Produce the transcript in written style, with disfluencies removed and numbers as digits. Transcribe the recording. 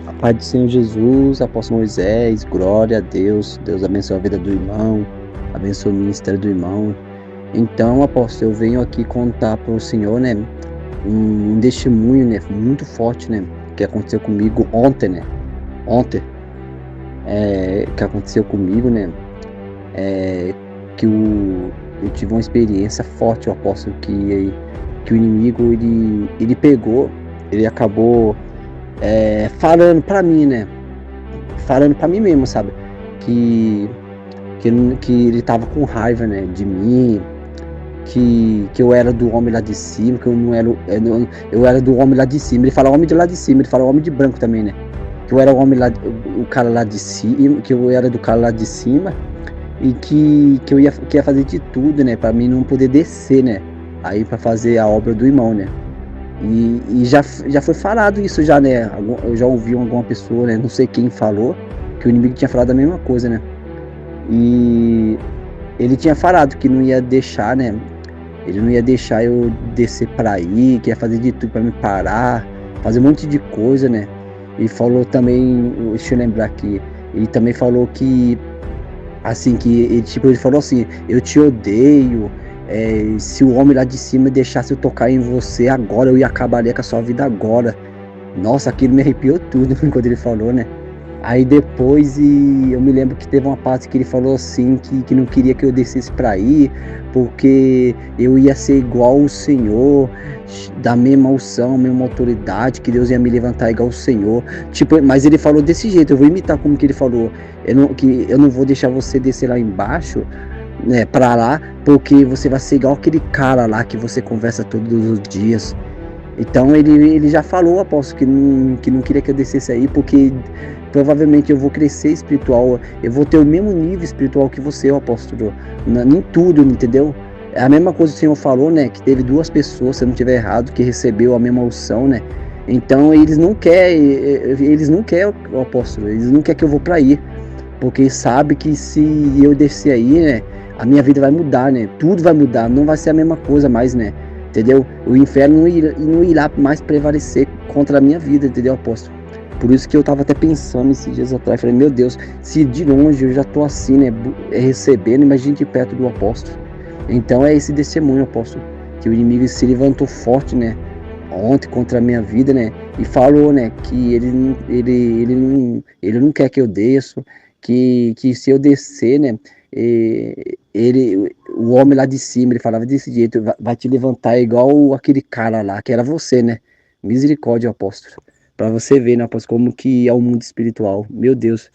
A paz do Senhor Jesus, apóstolo Moisés, glória a Deus. Deus abençoe a vida do irmão, abençoe o ministério do irmão. Então, apóstolo, eu venho aqui contar para o Senhor, né, um testemunho, né, muito forte, né, que aconteceu comigo ontem, né, ontem, que aconteceu comigo, né, é, que eu tive uma experiência forte, o apóstolo, que o inimigo, ele pegou, ele acabou falando para mim, né, falando para mim mesmo, sabe? Que, que ele tava com raiva, né, de mim, que eu era do homem lá de cima, que eu não era, eu era do homem lá de cima. Ele fala homem de lá de cima, ele fala homem de branco também, né? Que eu era o homem lá, o cara lá de cima, que eu era do cara lá de cima e que eu ia fazer de tudo, né, para mim não poder descer, né? Aí para fazer a obra do irmão, né? E já foi falado isso já, né? Eu já ouvi alguma pessoa, né? Não sei quem falou, que o inimigo tinha falado a mesma coisa, né? E ele tinha falado que não ia deixar, né? Ele não ia deixar eu descer pra aí, que ia fazer de tudo pra me parar, fazer um monte de coisa, né? E falou também, deixa eu lembrar aqui, ele também falou que assim, que ele, tipo, ele falou assim, eu te odeio, se o homem lá de cima deixasse eu tocar em você agora, eu ia acabar com a sua vida agora. Nossa, aquilo me arrepiou tudo quando ele falou, né? Aí depois, eu me lembro que teve uma parte que ele falou assim, que não queria que eu descesse para aí, porque eu ia ser igual o Senhor, da mesma unção, mesma autoridade, que Deus ia me levantar igual o Senhor. Tipo, mas ele falou desse jeito, eu vou imitar como que ele falou. Que eu não vou deixar você descer lá embaixo, né, para lá, porque você vai ser igual aquele cara lá que você conversa todos os dias. Então ele já falou, apóstolo, que não queria que eu descesse aí, porque provavelmente eu vou crescer espiritual, eu vou ter o mesmo nível espiritual que você, apóstolo, em tudo, entendeu? É a mesma coisa que o Senhor falou, né? Que teve duas pessoas, se eu não estiver errado, que recebeu a mesma unção, né? Então eles não querem, o apóstolo, eles não querem que eu vou para aí, porque sabe que se eu descer aí, né, a minha vida vai mudar, né? Tudo vai mudar, não vai ser a mesma coisa mais, né? Entendeu? O inferno não irá mais prevalecer contra a minha vida, entendeu, apóstolo? Por isso que eu tava até pensando esses dias atrás, falei, meu Deus, se de longe eu já tô assim, né, recebendo, imagine de perto do apóstolo. Então é esse testemunho, apóstolo, que o inimigo se levantou forte, né, ontem contra a minha vida, né, e falou, né, que ele não quer que eu desça, que se eu descer, né, o homem lá de cima, ele falava desse jeito, vai te levantar igual aquele cara lá, que era você, né, misericórdia, apóstolo, para você ver, né, apóstolo, como que é o mundo espiritual, meu Deus.